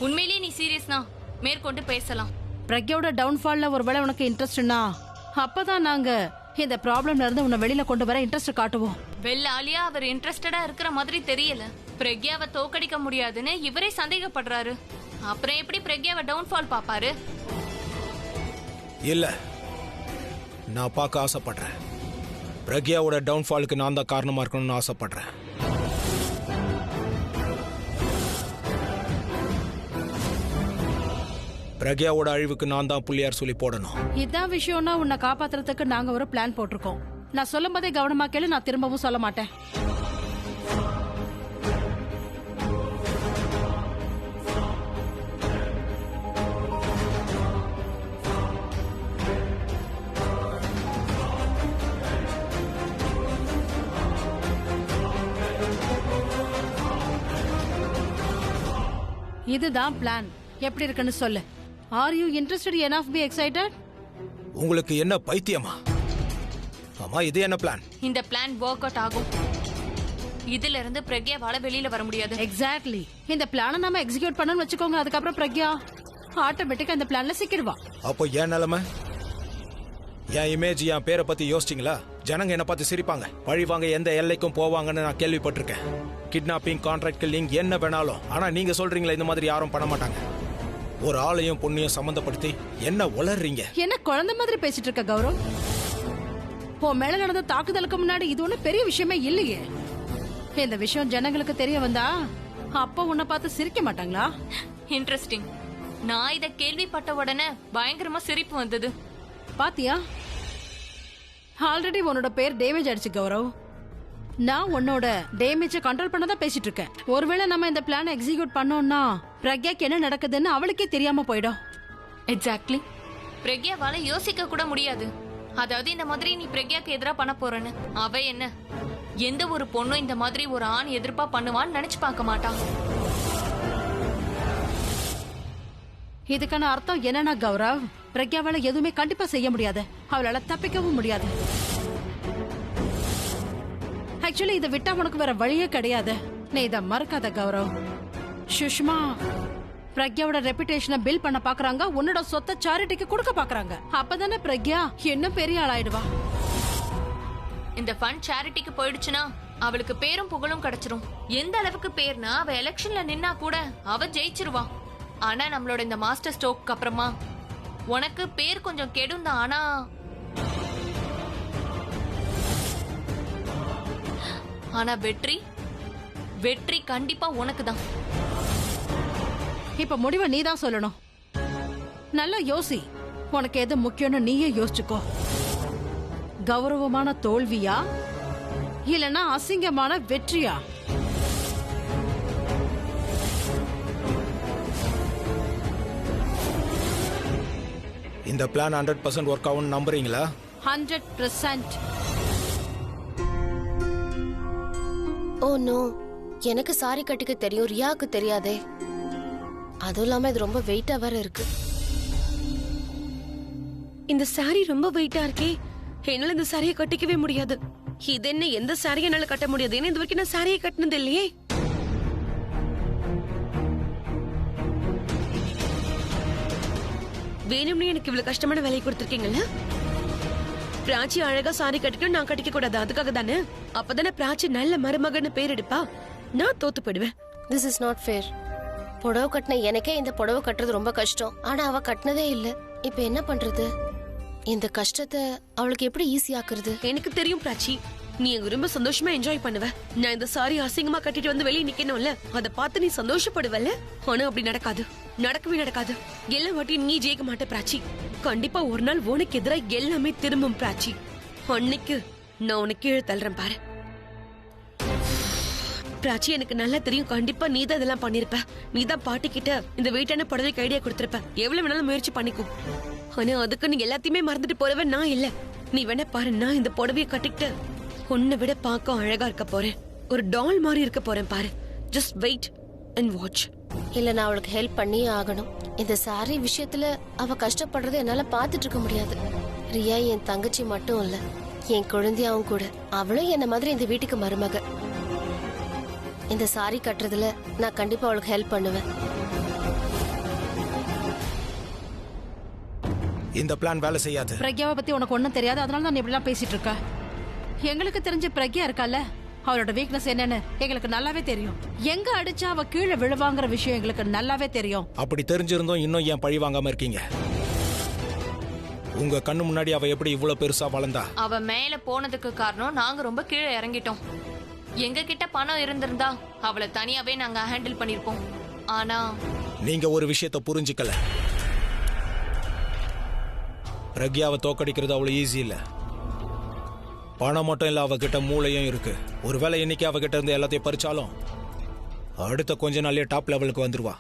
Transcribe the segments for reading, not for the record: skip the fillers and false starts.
உண்மையிலேயே நீ சீரியஸ்னா மேற்கொண்டு பேசலாம். பிரக்யாவோட டவுன்ஃபால்ல ஒருவேளை உனக்கு இன்ட்ரெஸ்ட்னா அப்பதான் நாங்க இந்த ப்ராப்ளம்ல இருந்து உன்னை வெளியில கொண்டு வர இன்ட்ரெஸ்ட் காட்டுவோம். வெள்ளாலியா அவர் இன்ட்ரெஸ்டடா இருக்கிற மாதிரி தெரியல. பிரக்யாவை தோக்கடிக்க முடியாதுன்னு இவரே சந்தேகப்படுறாரு. அப்புறம் எப்படி பிரக்யாவை டவுன்ஃபால் பாப்பாரு? இல்ல, நான் பார்க்க ஆசைப்படுறேன். பிரக்யாவோட டவுன்ஃபாலுக்கு நான் தான் காரணமா இருக்கணும்னு ஆசைப்படுறேன். பிரக்யாவோட அழிவுக்கு நான் தான் புள்ளியார் சொல்லி போடணும். இதான் விஷயம்னா உன்னை காப்பாத்துறதுக்கு நாங்க ஒரு பிளான் போட்டிருக்கோம். நான் சொல்லும் போதே கவனமா கேளு, நான் திரும்பவும் சொல்ல மாட்டேன். இதுதான் பிளான். எப்படி இருக்குன்னு சொல்லு. Are you interested enough to be excited? உங்களுக்கு என்ன பைத்தியமா? ஆமா, இது என்ன பிளான்? இந்த பிளான் வொர்க் அவுட் ஆகும். இதுல இருந்து பிரக்யாவால வெளியில வர முடியாது. எக்ஸாக்ட்லி. இந்த பிளானை நாம எக்ஸிக்யூட் பண்ணனும் வெச்சுக்கோங்க. அதுக்கப்புறம் பிரக்யா ஆட்டோமேட்டிக்கா இந்த பிளான்ல சிக்கிடுவா. அப்போ ஏன் நிலைமை? என் இமேஜ், என் பேரை பத்தி யோசிச்சிங்களா? ஜனங்க என்ன பார்த்து சிரிப்பாங்க, பழிவாங்க எந்த எல்லைக்கும் போவாங்கன்னு நான் கேள்விப்பட்டிருக்கேன். கிட்னாப்பிங், கான்ட்ராக்ட் கில்லிங், என்ன வேணாலும். ஆனா நீங்க சொல்றீங்களா இந்த மாதிரி யாரும் பண்ண மாட்டாங்க. ஒரு ஆளையும் பொண்ணையும் சம்பந்தப்படுத்தி என்ன உளறீங்க? என்ன குழந்தை மாதிரி பேசிட்டு இருக்க கௌரவ்? உன் மேல நடந்த தாக்குதலுக்கு முன்னாடி இது ஒண்ணு பெரிய விஷயமே இல்லையே. இந்த விஷயம் ஜனங்களுக்கு தெரிய வந்தா அப்ப உன்னை பார்த்து சிரிக்க மாட்டாங்களா? இன்ட்ரெஸ்டிங். நான் இத கேள்விப்பட்ட உடனே பயங்கரமா சிரிப்பு வந்தது. பாத்தியா, ஆல்ரெடி உன்னோட பேர் டேமேஜ் ஆயிடுச்சு கௌரவ். நான் உன்னோட டேமேஜை கண்ட்ரோல் பண்ணதான் பேசிட்டு இருக்கேன். ஒருவேளை நம்ம இந்த பிளானை எக்ஸிக்யூட் பண்ணோம்னா பிரக்யாக்கு என்ன நடக்குதுன்னு அவளுக்கே தெரியாம போயிடும். எக்ஸாக்ட்லி. பிரக்யாவால யோசிக்க கூட முடியாது. அதாவது இந்த மாதிரி நீ பிரக்யாக்கு எதிரா பண்ண போறன்னு. அவ என்ன, எந்த ஒரு பொண்ணும் இந்த மாதிரி ஒரு ஆண் எதிர்ப்பா பண்ணுவான்னு நினைச்சு பார்க்க மாட்டான். இதுக்கான அர்த்தம் என்னன்னா கௌரவ், பிரக்யாவால எதுவுமே கண்டிப்பா செய்ய முடியாது. அவளால தப்பிக்கவும் முடியாது. ஆக்சுவலி இதை விட்டா உனக்கு வேற வழியே கிடையாது. நீ இதை மறக்காத கௌரவ். சுஷ்மா பிரக்யாவோட ரெப்புடேஷனை பில் பண்ண பாக்குறாங்க. உன்னோட சொத்தை சாரிட்டிக்கு கொடுக்க பாக்குறாங்க. அப்பதானே பிரக்யா இன்னும் பெரிய ஆளாயிடுவா. இந்த ஃபண்ட் சேரிட்டிக்கு போயிடுச்சுன்னா அவளுக்கு பேரும் புகழும் கிடைச்சிரும். எந்த அளவுக்கு பேர்னா அவ எலெக்ஷன்ல நின்னா கூட அவ ஜெயிச்சிருவா. ஆனா நம்மளோட இந்த மாஸ்டர் ஸ்ட்ரோக்கு அப்புறமா உனக்கு பேர் கொஞ்சம் கெடும் தான். ஆனா வெற்றி கண்டிப்பா உனக்கு தான். இப்ப முடிவை நீ தான் சொல்லணும். நல்லா யோசி. உனக்கு எது முக்கியம்னு நீயே யோசிச்சுக்கோ. கௌரவமான தோல்வியா இல்லனா அசிங்கமான வெற்றியா? இந்த பிளான் 100% ஒர்க் ஆகும் நம்புறீங்களா? 100%. ஓ நோ, எனக்கு சாரி கட்டிக்க தெரியும், ரியாக்கு தெரியாதே. அதுவும் இல்லாம இது ரொம்ப வெயிட்டா வேற இருக்கு. இந்த சாரி ரொம்ப வெயிட்டா இருக்கே. என்னால இந்த சாரியை கட்டிக்கவே முடியாது. இது என்ன, எந்த சாரியை என்னால கட்ட முடியாது? ஏன்னா இது வரைக்கும் நான் சாரியை கட்டினது இல்லையே. வேணும்னு எனக்கு இவ்வளவு கஷ்டமான வேலையை கொடுத்துருக்கீங்கல்ல. பிராச்சி அழகா சாரி கட்டிக்கணும், நான் கட்டிக்க கூடாது. அதுக்காக தானே? அப்பதானே பிராச்சி நல்ல மருமகன்னு பேர் எடுப்பா. நான் தோத்து போயிடுவேன். This is not fair. புடவை கட்டின எனக்கே இந்த புடவை கட்டுறது ரொம்ப கஷ்டம். ஆனா அவ கட்டினதே இல்ல. இப்ப என்ன பண்றது? இந்த கஷ்டத்தை அவளுக்கு எப்படி ஈஸி ஆக்குறது? எனக்கு தெரியும் பிராச்சி, நீ ரொம்ப சந்தோஷமா என்ஜாய் பண்ணுவ. நான் இந்த சாரி அசிங்கமா கட்டிட்டு வந்து வெளியே நிக்கணும்ல, அதை பார்த்து நீ சந்தோஷப்படுவல்ல. ஆனா அப்படி நடக்காது, நடக்கவே நடக்காது. எல்லா வாட்டியும் நீ ஜெயிக்க மாட்ட பிராச்சி. கண்டிப்பா ஒரு நாள் உனக்கு எதிராக எல்லாமே திரும்பும் பிராச்சி. அன்னைக்கு நான் உனக்கு கீழே தள்ளுறேன் பாரு. பிராச்சி, எனக்கு நல்லா தெரியும், கண்டிப்பா நீ தான் இதெல்லாம் பண்ணிருப்ப. நீ தான் பாட்டி கிட்ட இந்த வெயிட்டான புடவைக்கு ஐடியா கொடுத்திருப்ப. எவ்வளவு வேணாலும் முயற்சி பண்ணிக்கும். ஆனா அதுக்கு நீ எல்லாத்தையுமே மறந்துட்டு போறவன் நான் இல்ல. நீ வேணா பாரு, நான் இந்த புடவையை கட்டிக்கிட்டு உன்னை விட பார்க்க அழகா இருக்க போறேன். ஒரு டால் மாதிரி இருக்க போறேன் பாரு. Just wait and watch. இல்ல, நான் அவளுக்கு ஹெல்ப் பண்ணியே ஆகணும். இந்த சாரி விஷயத்துல அவ கஷ்டப்படுறதை என்னால பாத்துட்டு இருக்க முடியாது. ரியா என் தங்கச்சி மட்டும் இல்ல, என் குழந்தையாவும் கூட. அவளும் என்ன மாதிரி இந்த வீட்டுக்கு மருமக. இந்த சாரி கட்டுறதுல நான் கண்டிப்பா அவளுக்கு ஹெல்ப் பண்ணுவேன். இந்த பிளான் வேலை செய்யாது. பிரக்யாவை பத்தி உனக்கு ஒண்ணும் தெரியாது, அதனால தான் நீ இப்படிலாம் பேசிட்டு இருக்க. எங்களுக்கு தெரிஞ்ச பிரக்யா இருக்கால, அவளோட வீக்னஸ் என்னன்னு எங்களுக்கு நல்லாவே தெரியும். எங்க அடிச்சா அவ கீழே விழுவாங்கிற விஷயம் எங்களுக்கு நல்லாவே தெரியும். அப்படி தெரிஞ்சிருந்தோம் இன்னும் ஏன் பழி வாங்காம இருக்கீங்க? உங்க கண்ணு முன்னாடி அவ எப்படி இவ்வளவு பெருசா வளர்ந்தா? அவ மேல போனதுக்கு காரணம் நாங்க ரொம்ப கீழே இறங்கிட்டோம். எங்க கிட்ட பணம் இருந்திருந்தா அவளை தனியாவே நாங்க ஹேண்டில் பண்ணிருப்போம். ஆனா நீங்க ஒரு விஷயத்தை புரிஞ்சுக்கல. பிரக்யாவை தோக்கடிக்கிறது அவ்வளவு ஈஸி இல்ல. பணம் மட்டும் இல்ல, அவகிட்ட மூளையும் இருக்கு. ஒருவேளை இன்னைக்கு அவகிட்ட இருந்து எல்லாத்தையும் பறிச்சாலும் அடுத்த கொஞ்ச நாள்லயே டாப் லெவலுக்கு வந்துருவா.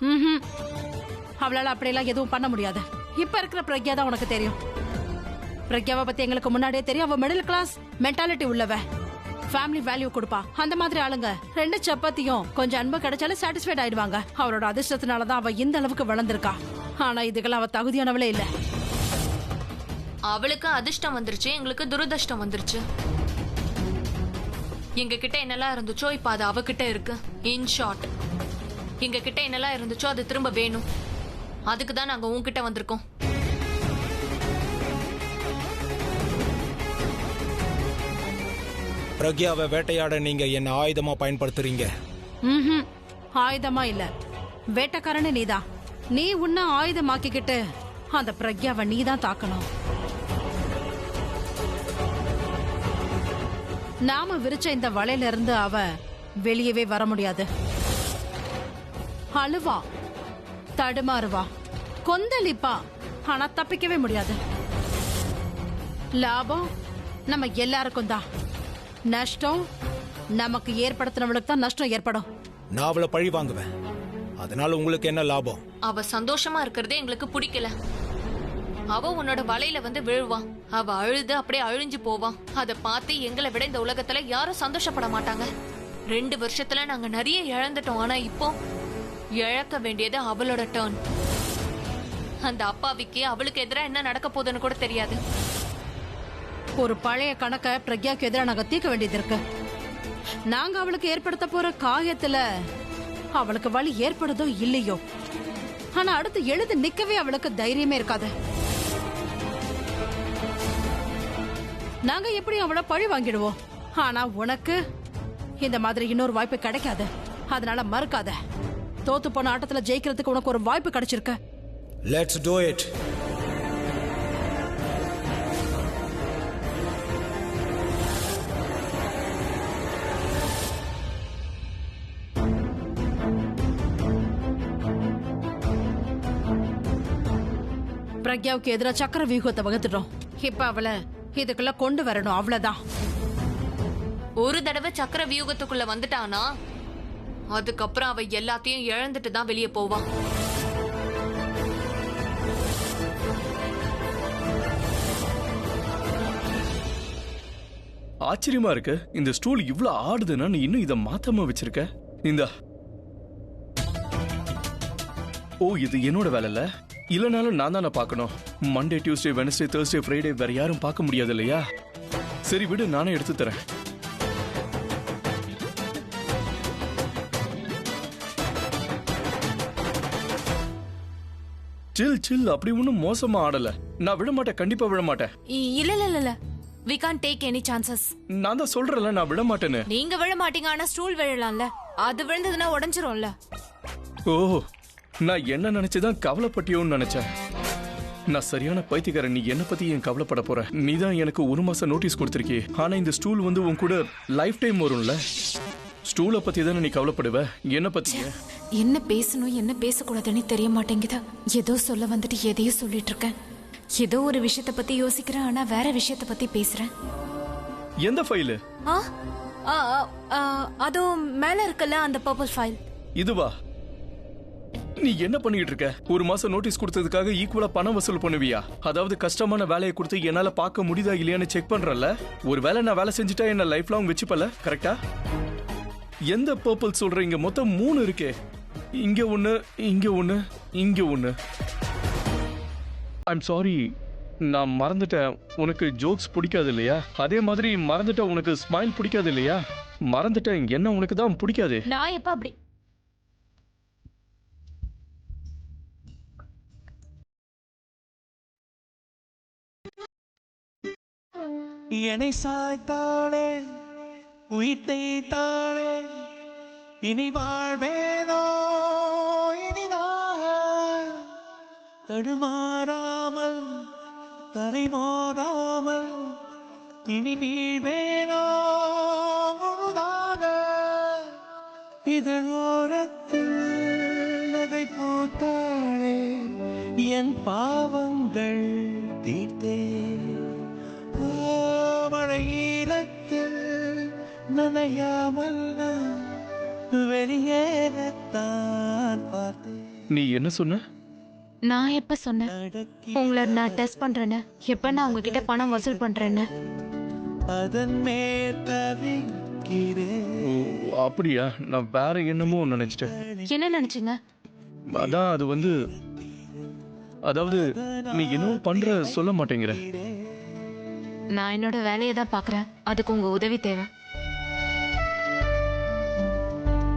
அவளால அப்படியெல்லாம் எதுவும் பண்ண முடியாது. இப்ப இருக்கிற பிரக்யா தான் உனக்கு தெரியும். பிரக்யாவை பத்தி எங்களுக்கு முன்னாடியே தெரியும். அவ மிடில் கிளாஸ் மென்டாலிட்டி உள்ளவ, ஃபேமிலி வேல்யூ கொடுப்பா. அந்த மாதிரி ஆளுங்க 2 சப்பாத்தியும் கொஞ்சம் அன்பு கிடைச்சாலும் சாட்டிஸ்ஃபைட் ஆயிடுவாங்க. அவளோட அதிர்ஷ்டத்தினாலதான் அவ இந்த அளவுக்கு வளர்ந்திருக்கா. ஆனா இதுக்கெல்லாம் அவ தகுதியானவளே இல்ல. அவளுக்கு அதிர்ஷ்டம் வந்துருச்சு, எங்களுக்கு துரதிர்ஷ்டம் வந்துருச்சு. எங்க கிட்ட என்னெல்லாம் இருந்துச்சோ இப்ப அது அவகிட்ட இருக்கு. இன் ஷார்ட், எங்க கிட்ட என்னெல்லாம் இருந்துச்சோ அது திரும்ப வேணும். அதுக்கு தான் நாங்க உன்கிட்ட வந்திருக்கோம். பிரக்யாவை வேட்டையாட நீங்க என்ன ஆயுதமா பயன்படுத்துறீங்க. ஆயுதமா இல்ல, வேட்டைக்காரனே நீதான். நீ உன்ன ஆயுதமாக்கிக்கிட்டு அந்த பிரக்யாவை நீதான் தாக்கணும். நாம விரிச்ச இந்த வலையில இருந்து அவ வெளியவே வர முடியாது. அழுவா, தடுமாறுவா, கொந்தளிப்பா, ஆனா தப்பிக்கவே முடியாது. லாபம் நம்ம எல்லாருக்கும் தான், நஷ்டம் நமக்கு ஏற்படுத்தினவளுக்கு தான் நஷ்டம் ஏற்படும். நான் அவளை பழி வாங்குவேன், அதனால உங்களுக்கு என்ன லாபம்? அவ சந்தோஷமா இருக்கிறதே எங்களுக்கு பிடிக்கல. அவ உன்னோட வலையில வந்து விழுவா, அவ அழுது அப்படியே அழிஞ்சு போவா. அத பார்த்து எங்களை விட இந்த உலகத்துல யாரும் சந்தோஷப்பட மாட்டாங்க. 2 வருஷத்துல நாங்க நிறைய இழந்துட்டோம். ஆனா இப்போ இழக்க வேண்டியது அவளோட டர்ன். அந்த அப்பாவிக்கு அவளுக்கு எதிராக என்ன நடக்க போகுதுன்னு கூட தெரியாது. ஒரு பழைய கணக்க பிரக்யாக்கு எதிராக நாங்க தீர்க்க வேண்டியது இருக்கு. நாங்க அவளுக்கு ஏற்படுத்த போற காயத்துல அவளுக்கு வலி ஏற்படுதோ இல்லையோ, ஆனா அடுத்து எழுந்து நிக்கவே அவளுக்கு தைரியமே இருக்காது. நாங்க எப்படி அவளை பழி வாங்கிடுவோம். ஆனா உனக்கு இந்த மாதிரி இன்னொரு வாய்ப்பு கிடைக்காது. அதனால மறுக்காத. தோத்து போன ஆட்டத்துல ஜெயிக்கிறதுக்கு உனக்கு ஒரு வாய்ப்பு கிடைச்சிருக்க. Let's do it. பிரக்யாவுக்கு எதிராக சக்கர வியூகத்தை வகுத்துட்டோம். இப்ப அவளை இதுக்குள்ள கொண்டு வரணும், அவ்வளவுதான். ஒரு தடவை சக்கர வியூகத்துக்குள்ள வந்துட்டானா அதுக்கப்புறம் அவ எல்லாத்தையும் இழந்துட்டு தான் வெளியே போவா. ஆச்சரியமா இருக்கு, இந்த ஸ்டூல் இவ்ளோ ஆடுதுன்னா நீ இன்னும் இதை மாத்தாம வச்சிருக்க. இந்த ஓ, இது என்னோட வேலை இல்ல, இல்லனாலும் நான் தானே பார்க்கணும். Monday, Tuesday, Wednesday, Thursday, Friday வேற யாரும் பார்க்க முடியாது இல்லையா? சரி விடு, நானே எடுத்து தரேன். சில் சில், அப்படி ஒன்னும் மோசமா ஆடல. நான் விட மாட்டேன், கண்டிப்பா விட மாட்டேன். இல்ல இல்ல இல்ல, we can't take any chances. நான் தான் சொல்றேன்ல, நான் விட மாட்டேன்னு. நீங்க விழ மாட்டீங்க, ஆனா ஸ்டூல் விழலாம்ல. அது விழுந்ததுன்னா உடைஞ்சிரும்ல. ஓ, நான் என்ன நினைச்சுதான் கவலைப்பட்டியோன்னு நினைச்சேன். நான் சரியான பைத்தியக்காரன். நீ என்ன பத்தி ஏன் கவலைப்பட போற? நீ தான் எனக்கு 1 மாசம் நோட்டீஸ் கொடுத்திருக்கே. ஆனா இந்த ஸ்டூல் வந்து உன் கூட லைஃப் டைம் வரும்ல. ஸ்டூலை பத்தி தானே நீ கவலைப்படுவ, என்ன பத்தி? என்ன பேசணும் என்ன பேசக்கூடாதுன்னு தெரிய மாட்டேங்குது. ஏதோ சொல்ல வந்துட்டு எதையோ சொல்லிட்டு இருக்கேன். ஏதோ ஒரு விஷயத்த பத்தி யோசிக்கிறேன், ஆனா வேற விஷயத்த பத்தி பேசுறேன். எந்த ஃபைல்? அதோ மேல இருக்குல்ல, அந்த பர்பிள் ஃபைல். இதுவா? நீ என்ன பண்ணிட்டு இருக்க? 1 மாசம் நோட்டீஸ் கொடுத்ததுக்காக ஈக்குவலா பணம் வசூல் பண்ணுவியா? அதாவது கஷ்டமான வேலையை கொடுத்து என்னால பார்க்க முடியுதா இல்லையான்னு செக் பண்றல. ஒரு வேலை நான் வேலை செஞ்சுட்டா என்ன லைஃப் லாங் வச்சுப்பல, கரெக்டா? எந்த பர்பிள் சொல்ற? இங்க மொத்தம் 3 இருக்கே. இங்க ஒண்ணு, இங்க ஒண்ணு, இங்க ஒண்ணு. ஐம் சாரி, நான் மறந்துட்டேன். உனக்கு ஜோக்ஸ் பிடிக்காது இல்லையா? அதே மாதிரி மறந்துட்டேன், உனக்கு ஸ்மைல் பிடிக்காது இல்லையா? மறந்துட்டேன், என்ன உனக்கு தான் பிடிக்காது. நான் எப்ப அப்படி என்னை சாய்த்தாளே உயிர் தேய்த்தாளே இனி வாழ்வேனோ இனிதாக தடுமாறாமல் தரை மோதாமல் இனி வீழ்வேனோ முழுதாக இதழோரத்தில் நகை பூத்தாளே என் பாவங்கள் தீர்த்தே மழையீரத்தில் நனையாமல் நான் வெளியேறத்தான் பார்த்தேன். நீ என்ன சொன்ன? நான் எப்ப சொன்னேன் உங்களை நான் டெஸ்ட் பண்றேன்னு? எப்ப நான் உங்ககிட்ட பணம் வசூல் பண்றேன்னு? அதன் மேற்கிறேன். ஓ, அப்படியா? நான் வேற என்னமோ நினைச்சிட்டேன். என்ன நினைச்சீங்க? அதான் அது வந்து, அதாவது நீ என்னவோ பண்ற சொல்ல மாட்டேங்கிற. நான் என்னோட வேலையை தான் பாக்குறேன். அதுக்கு உங்க உதவி தேவை.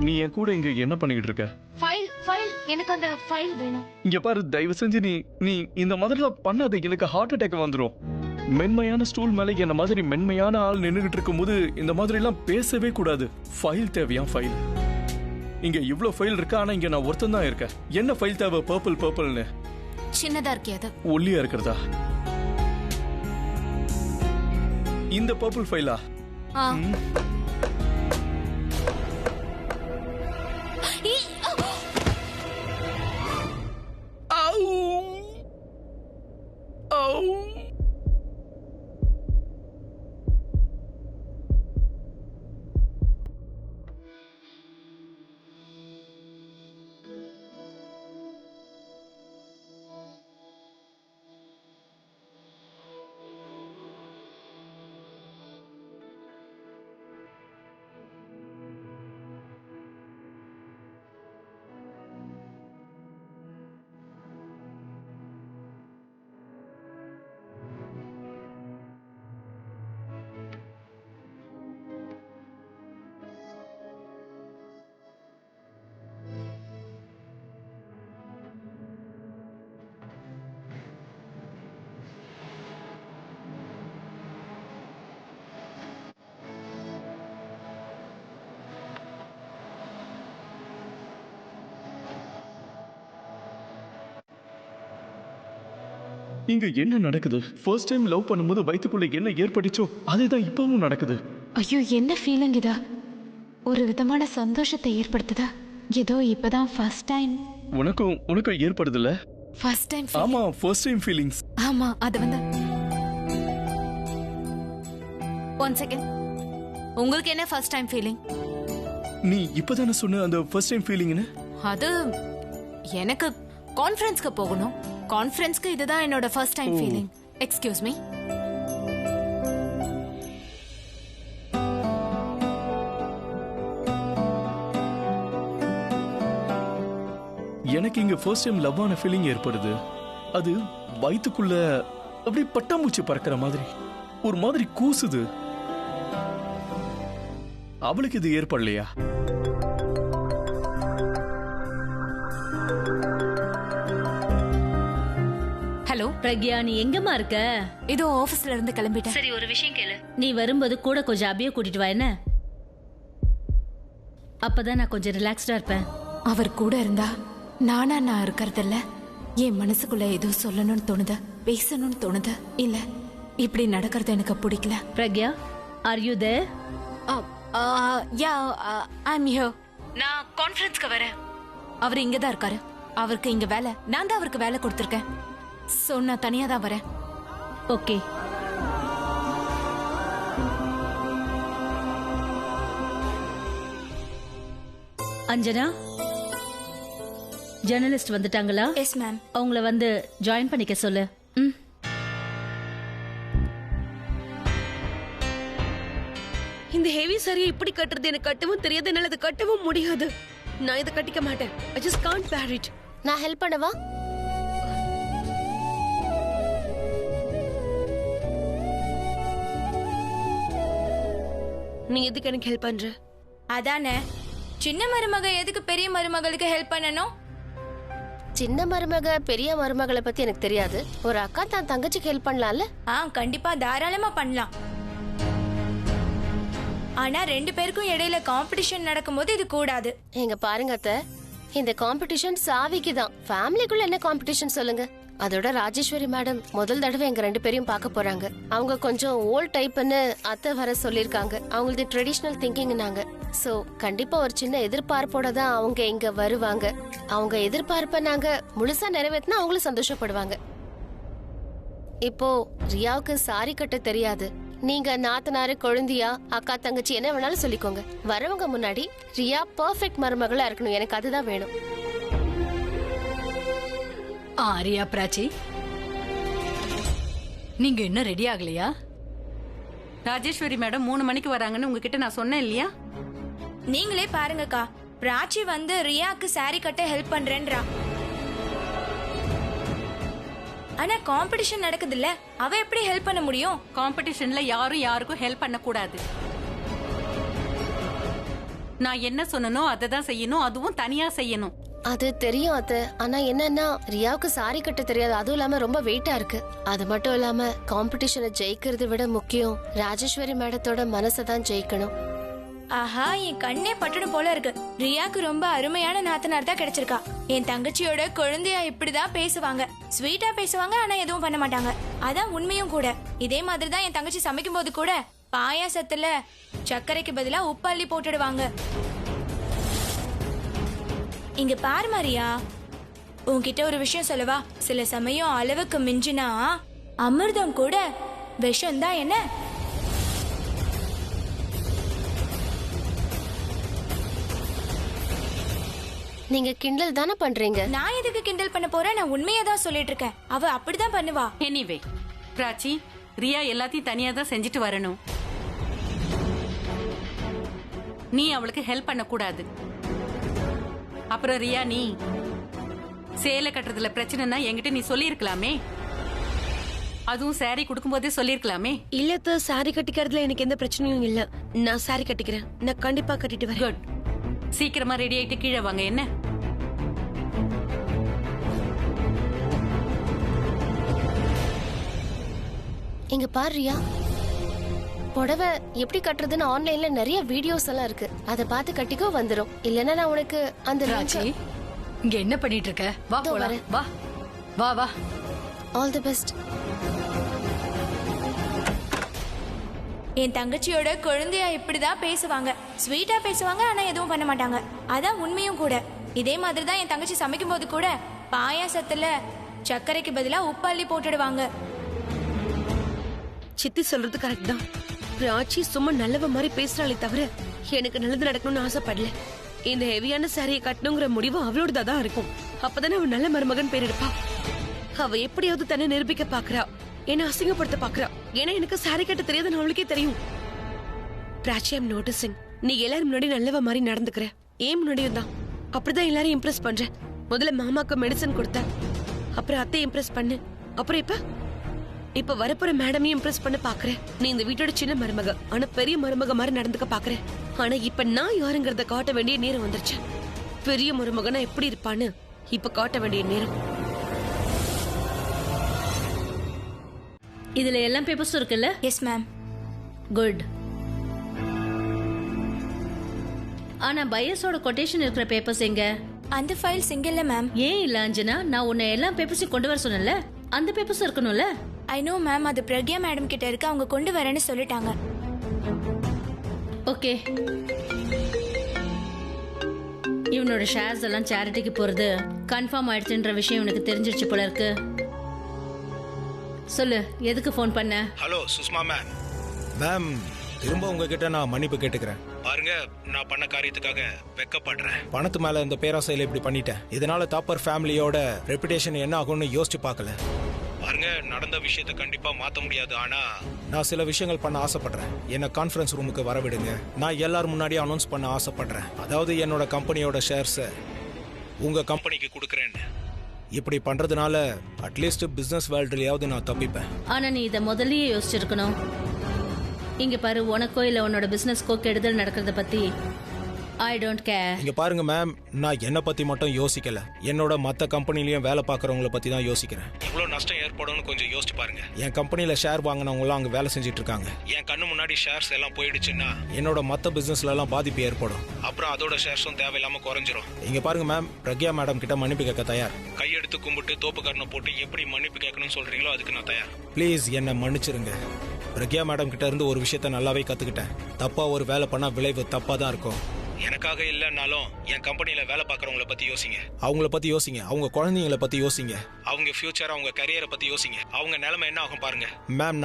நீ என் கூட இங்க என்ன பண்ணிக்கிட்டு இருக்க? ஃபைல் எனக்கு அந்த ஃபைல் வேணும். இங்க பாரு, தயவு செஞ்சு நீ இந்த மாதிரிலாம் பண்ணாத. எனக்கு ஹார்ட் அட்டாக் வந்துடும். மென்மையான ஸ்டூல் மேல என்ன மாதிரி மென்மையான ஆள் நின்றுகிட்டு இருக்கும் போது இந்த மாதிரி எல்லாம் பேசவே கூடாது. ஃபைல் தேவையா? ஃபைல் இங்க இவ்ளோ ஃபைல் இருக்கா, ஆனா இங்க நான் ஒருத்தன் தான் இருக்கேன். என்ன ஃபைல் தேவை? பர்பிள்னு சின்னதா இருக்கே அது. ஒல்லியா இருக்கிறதா? இந்த பர்பிள் ஃபைலா? இங்க என்ன நடக்குது? ஃபர்ஸ்ட் டைம் லவ் பண்ணும்போது வயித்துக்குள்ள என்ன ஏற்பட்டுச்சோ அதுதான் இப்பவும் நடக்குது. ஐயோ, என்ன ஃபீலிங் இதா? ஒரு விதமான சந்தோஷத்தை ஏற்படுத்துதா? ஏதோ இப்பதான் ஃபர்ஸ்ட் டைம். உனக்கும் ஏற்படுதுல? First time. ஆமா, ஃபர்ஸ்ட் டைம் ஃபீலிங்ஸ். ஆமா, அது வந்து ஒன் செகண்ட். உங்களுக்கு என்ன ஃபர்ஸ்ட் டைம் ஃபீலிங்? நீ இப்பதானே சொன்ன அந்த ஃபர்ஸ்ட் டைம் ஃபீலிங்னு? அது எனக்கு கான்ஃபரன்ஸ்க்கு போகணும். கான்ஃபரன்ஸ்க்கு இதுதான் என்னோட first time feeling. Excuse me. எனக்கு இங்க ஃபர்ஸ்ட் டைம் லவ் ஆன ஃபீலிங் ஏற்படுது. அது வயித்துக்குள்ள அப்படியே பட்டாம்பூச்சி பறக்கிற மாதிரி ஒரு மாதிரி கூசுது. அவளுக்கு இது ஏற்படலையா? ஹலோ பிரக்யா, நீ எங்கம்மா இருக்க? இதோ ஆபீஸ்ல இருந்து கிளம்பிட்டேன். சரி, ஒரு விஷயம் கேளு. நீ வரும்போது கூட கொஞ்சம் அபிய கூட்டிட்டு வா என்ன? அப்பதான் நான் கொஞ்சம் ரிலாக்ஸ்டா இருப்பேன். அவர் கூட இருந்தா நான் இருக்கறதில்ல. என் மனசுக்குள்ள ஏதோ சொல்லணும்னு தோணுது, பேசணும்னு தோணுது. இல்ல, இப்படி நடக்கிறது எனக்கு பிடிக்கல. Pragya, are you there? Yeah, I am here. நான் கான்ஃபரன்ஸ்க்கு வரேன். அவர் இங்க தான் இருக்காரு. அவருக்கு இங்க வேலை. நான் தான் அவருக்கு வேலை கொடுத்திருக்கேன். சோ நான் தனியா தான் வரேன். ஓகே. அஞ்சனா, ஜர்னலிஸ்ட் வந்துட்டாங்களா? Yes ma'am. அவங்கள வந்து ஜாயின் பண்ணிக்க சொல்லு. இந்த ஹெவி சாரியை இப்படி கட்டுறது எனக்கு கட்டவும் தெரியாது. என்னால இதை கட்டவும் முடியாது. நான் இதை கட்டிக்க மாட்டேன். I just can't bear it. நான் ஹெல்ப் பண்ணவா? நீ எதுக்கு எனக்கு ஹெல்ப் பண்ற? அதானே, சின்ன மருமக எதுக்கு பெரிய மருமகளுக்கு ஹெல்ப் பண்ணணும்? சின்ன மருமக பெரிய மருமகளை பத்தி எனக்கு தெரியாது. ஒரு அக்கா தான் தங்கச்சிக்கு ஹெல்ப் பண்ணலாம்ல? கண்டிப்பா தாராளமா பண்ணலாம். ஆனா 2 பேருக்கும் இடையில காம்படிஷன் நடக்கும்போது இது கூடாது. எங்க பாருங்க அத்தை, இந்த காம்படிஷன் சாவிக்கு தான். ஃபேமிலிக்குள்ள என்ன காம்படிஷன் சொல்லுங்க? அதோட ராஜேஸ்வரி மேடம் முதல் தடவை எங்க 2 பேரையும் பார்க்க போறாங்க. அவங்க கொஞ்சம் ஓல்ட் டைப்னு அத்தை வர சொல்லிருக்காங்க. அவங்களது ட்ரெடிஷனல் திங்கிங்னாங்க. சோ கண்டிப்பா ஒரு சின்ன எதிர்பார்ப்போட தான் அவங்க இங்க வருவாங்க. அவங்க எதிர்பார்ப்ப நாங்க முழுசா நிறைவேற்றினா அவங்களும் சந்தோஷப்படுவாங்க. இப்போ ரியாவுக்கு சாரி கட்ட தெரியாது. நீங்க நாத்தனாரு, கொழுந்தியா, அக்கா, தங்கச்சி என்ன வேணாலும் சொல்லிக்கோங்க. வரவங்க முன்னாடி ரியா பெர்ஃபெக்ட் மருமகளா இருக்கணும். எனக்கு அதுதான் வேணும். ரியா பிராச்சி, நீங்க இன்னும் ரெடி ஆகலையா? ராஜேஸ்வரி மேடம் 3 மணிக்கு வராங்கன்னு உங்ககிட்ட நான் சொன்னேன் இல்லையா? நீங்களே பாருங்கக்கா, பிராச்சி வந்து ரியாக்கு சாரி கட்ட ஹெல்ப் பண்றேன்றா. ஆனா காம்படிஷன் நடக்குதுல்ல, அவ எப்படி ஹெல்ப் பண்ண முடியும்? காம்படிஷன்ல யாரும் யாருக்கும் ஹெல்ப் பண்ண கூடாது. நான் என்ன சொன்னனோ அதை தான் செய்யணும், அதுவும் தனியா செய்யணும். அது தெரியும் அத்தை. ஆனா என்னன்னா ரியாவுக்கு சாரி கட்ட தெரியாது. அதுவும் இல்லாம ரொம்ப வெயிட்டா இருக்கு. அது மட்டும் இல்லாம காம்படிஷனை ஜெயிக்கிறதை விட முக்கியம் ராஜேஸ்வரி மேடத்தோட மனசை தான் ஜெயிக்கணும். ஆஹா, என் கண்ணே பட்டணும் போல இருக்கு. ரியாக்கு ரொம்ப அருமையான நாத்தனார் தான் கிடைச்சிருக்கா. என் தங்கச்சியோட குழந்தையா இப்படிதான் பேசுவாங்க. ஸ்வீட்டா பேசுவாங்க, ஆனா எதுவும் பண்ண மாட்டாங்க. அதான் உண்மையும் கூட. இதே மாதிரி தான் என் தங்கச்சி சமைக்கும் போது கூட பாயாசத்துல சர்க்கரைக்கு பதிலா உப்பு அள்ளி போட்டுடுவாங்க. இங்க பாரு மாரியா, உன்கிட்ட ஒரு விஷயம் சொல்லவா? சில சமயம் அளவுக்கு மிஞ்சினா அமிர்தம் கூட விஷம் தான். என்ன? நீங்க கிண்டல் தானே பண்றீங்க? நான் எதுக்கு கிண்டல் பண்ண போறேன்? நான் உண்மையா தான் சொல்லிட்டு இருக்கேன். அவ அப்படிதான் பண்ணுவா. எனிவே பிராச்சி, ரியா எல்லாத்தையும் தனியா தான் செஞ்சுட்டு வரணும். நீ அவளுக்கு ஹெல்ப் பண்ண கூடாது. அப்புறம் ரியா, நீ சேலை கட்டுறதுல பிரச்சனைனா என்கிட்ட நீ சொல்லிருக்கலாமே. அதுவும் சாரி கொடுக்கும் போதே சொல்லிருக்கலாமே. இல்ல, சாரி கட்டிக்கிறதுல எனக்கு எந்த பிரச்சனையும் இல்ல. நான் சாரி கட்டிக்கிறேன். நான் கண்டிப்பா கட்டிட்டு வரேன். குட். சீக்கிரமா ரெடி ஆயிட்டு கீழே வாங்க. என்ன? இங்க பாரு ரியா, புடவை எப்படி கட்டுறதுன்னு ஆன்லைன்ல நிறைய வீடியோஸ் எல்லாம் இருக்கு. அதை பார்த்து கட்டிக்கோ, வந்துரும். இல்லன்னா நான் உனக்கு அந்த ராஜி, இங்க என்ன பண்ணிட்டு இருக்க? வா போலாம். வா வா வா. All the best. என் தங்கச்சியோட குழந்தையா இப்படிதான் பேசுவாங்க. ஸ்வீட்டா பேசுவாங்க, ஆனா எதுவும் பண்ண மாட்டாங்க. அதான் உண்மையும் கூட. இதே மாதிரி தான் என் தங்கச்சி சமைக்கும் போது கூட பாயாசத்துல சர்க்கரைக்கு பதிலா உப்பு அள்ளி போட்டுடுவாங்க. சித்தி சொல்றது கரெக்ட் தான். பிராச்சி சும்மா நல்லவ மாதிரி பேசுறாளே தவிர எனக்கு நல்லது நடக்கணும்னு ஆசைப்படல. இந்த ஹெவியான சாரியை கட்டணுங்கிற முடிவு அவளோட தான் இருக்கும். அப்பதானே அவன் நல்ல மருமகன் பேர் எடுப்பா. அவ எப்படியாவது தன்னை நிரூபிக்க பாக்குறா, என்ன அசிங்கப்படுத்த பாக்குறா. ஏன்னா எனக்கு சாரி கட்ட தெரியாதுன்னு அவளுக்கே தெரியும். Prachi, I'm noticing. நீ எல்லாரும் முன்னாடி நல்லவ மாதிரி நடந்துக்கிற. ஏன் முன்னாடியும் தான் அப்படிதான் எல்லாரும் இம்ப்ரெஸ் பண்ற. முதல்ல மாமாக்கு மெடிசன் கொடுத்த, அப்புறம் அத்தை இம்ப்ரெஸ் பண்ணு, அப்புறம் இப்ப வரப்போற மேடமையும் இம்ப்ரெஸ் பண்ண பாக்குற. நீ இந்த வீட்டோட சின்ன மருமக, ஆனா பெரிய மருமக மாதிரி நடந்துக்க பாக்குற. ஆனா இப்ப நான் யாருங்கிறத காட்ட வேண்டிய நேரம் வந்துருச்சு. பெரிய மருமகனா எப்படி இருப்பான்னு இப்ப காட்ட வேண்டிய நேரம். இதுல எல்லாம் பேப்பர்ஸ் இருக்குல்ல? Yes ma'am. குட். ஆனா பையர்ஸோட கொட்டேஷன் இருக்கிற பேப்பர்ஸ் எங்க? அந்த ஃபைல் சிங்கிள்ல மேம். ஏன் இல்ல அஞ்சனா, நான் உன்னை எல்லா பேப்பர்ஸையும் கொண்டு வர சொன்னேன்ல, அந்த பேப்பர்ஸ் இருக்கணும்ல. ஐ நோ மேம், அது பிரக்யா மேடம் கிட்ட இருக்கு. அவங்க கொண்டு வரேன்னு சொல்லிட்டாங்க. ஓகே. இவனோட ஷேர்ஸ் எல்லாம் சேரிட்டிக்கு போறது கன்ஃபார்ம் ஆயிடுச்சுன்ற விஷயம் உனக்கு தெரிஞ்சிருச்சு போல இருக்கு. சொல்லு, எதுக்கு ஃபோன் பண்ண? Hello Sushma ma'am. மேம், திரும்ப உங்ககிட்ட நான் மன்னிப்பு கேட்டுக்கிறேன். பாருங்க, நான் பண்ண காரியத்துக்காக வெக்கப்படுறேன். பணத்து மேல இந்த பேராசையில இப்படி பண்ணிட்டேன். இதனால தாப்பர் ஃபேமிலியோட ரெப்புடேஷன் என்ன ஆகும்னு யோசிச்சு பார்க்கல. பாருங்க, நடந்த விஷயத்தை கண்டிப்பா மாத்த முடியாது. ஆனா நான் சில விஷயங்கள் பண்ண ஆசைப்படுறேன். என்ன கான்ஃபரன்ஸ் ரூமுக்கு வரவிடுங்க. நான் எல்லாரும் முன்னாடியே அனௌன்ஸ் பண்ண ஆசைப்படுறேன். அதாவது என்னோட கம்பெனியோட ஷேர்ஸை உங்க கம்பெனிக்கு கொடுக்குறேன்னு. இப்படி பண்றதுனால அட்லீஸ்ட் பிசினஸ் வேர்ல்டுலயாவது நான் தப்பிப்பேன். ஆனா நீ இதை முதல்லயே யோசிச்சிருக்கணும். இங்க பாரு, உனக்கோ இல்ல உன்னோட பிசினஸ்க்கோ கெடுதல் நடக்கிறத பத்தி ஐ டோன்ட் கேர். இங்க பாருங்க மேம், நான் என்ன பத்தி மட்டும் யோசிக்கல, என்னோட மத்த கம்பெனிலயும் வேலை பார்க்கறவங்கள பத்தி தான் யோசிக்கிறேன். இவ்வளவு நஷ்டம் ஏற்படும்னு கொஞ்சம் யோசிச்சு பாருங்க. என் கம்பெனில ஷேர் வாங்கினவங்க எல்லாம் அங்க வேலை செஞ்சுட்டு இருக்காங்க. என் கண்ணு முன்னாடி ஷேர்ஸ் எல்லாம் போயிடுச்சுன்னா என்னோட மத்த பிசினஸ்ல எல்லாம் பாதிப்பு ஏற்படும். அப்புறம் அதோட ஷேர்ஸும் தேவையில்லாம குறைஞ்சிரும். இங்க பாருங்க மேம், பிரக்யா மேடம் கிட்ட மன்னிப்பு கேட்க தயார். கையெடுத்து கும்பிட்டு தோப்புக்காரனை போட்டு எப்படி மன்னிப்பு கேட்கணும்னு சொல்றீங்களோ அதுக்கு நான் தயார். ப்ளீஸ் என்ன மன்னிச்சிருங்க. பிரக்யா மேடம் கிட்ட இருந்து ஒரு விஷயத்த நல்லாவே கத்துக்கிட்டேன். தப்பா ஒரு வேலை பண்ணா விளைவு தப்பா தான் இருக்கும். எனக்காக இல்லைன்னாலும் என் கம்பெனில வேலை பார்க்கறவங்கள பத்தி யோசிங்க. அவங்கள பத்தி யோசிங்க, அவங்க குழந்தைங்களை பத்தி யோசிங்க, அவங்க ஃபியூச்சர், அவங்க கரியரை பத்தி யோசிங்க. அவங்க நிலைமை என்ன ஆகும் பாருங்க. மேம்,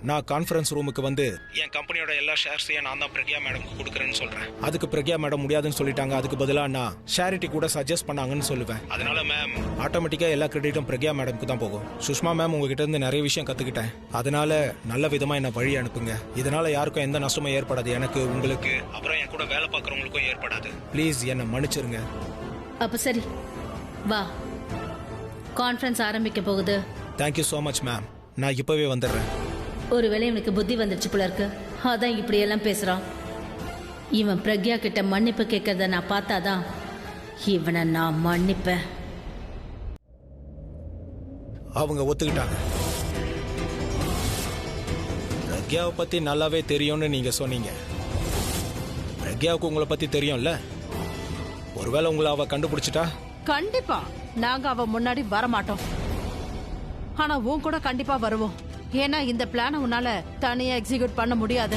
நான் கான்ஃபரன்ஸ் ரூமுக்கு வந்து என் கம்பெனியோட எல்லா ஷேர்ஸையும் நான் தான் பிரக்யா மேடம்க்கு கொடுக்குறேன்னு சொல்றேன். அதுக்கு பிரக்யா மேடம் முடியாதுன்னு சொல்லிட்டாங்க. அதுக்கு பதிலாக நான் ஷேரிட்டி கூட சஜஸ்ட் பண்ணாங்கன்னு சொல்லுவேன். அதனால மேம், ஆட்டோமேட்டிக்கா எல்லா கிரெடிட்டும் பிரக்யா மேடம்க்கு தான் போகும். சுஷ்மா மேம், உங்ககிட்ட இருந்து நிறைய விஷயம் கத்துக்கிட்டேன். அதனால நல்ல விதமா என்ன வழி அனுப்புங்க. இதனால யாருக்கும் எந்த நஷ்டமும் ஏற்படாது. எனக்கு, உங்களுக்கு, அப்புறம் என் கூட வேலை பார்க்கறவங்களுக்கும் ஏற்படாது. ப்ளீஸ் என்ன மன்னிச்சிருங்க. அப்ப சரி, வா, கான்ஃபரன்ஸ் ஆரம்பிக்க போகுது. Thank you so much ma'am. நான் இப்பவே வந்துடுறேன். ஒருவேளை இவனுக்கு புத்தி வந்துருச்சு போல இருக்கு, அதான் இப்படி எல்லாம் பேசுறான். இவன் பிரக்யா கிட்ட மன்னிப்பு கேட்கறத நான் பார்த்தாதான் இவனை நான் மன்னிப்பேன். அவங்க ஒத்துக்கிட்டாங்க. பிரக்யாவை பத்தி நல்லாவே தெரியும்னு நீங்க சொன்னீங்க. பிரக்யாவுக்கு உங்களை பத்தி தெரியும்ல? ஒருவேளை உங்களை அவ கண்டுபிடிச்சிட்டா? கண்டிப்பா நாங்க அவ முன்னாடி வரமாட்டோம். ஆனா உன் கூட கண்டிப்பா வருவோம். ஏன்னா இந்த பிளான உன்னால தனியா எக்ஸிக்யூட் பண்ண முடியாது.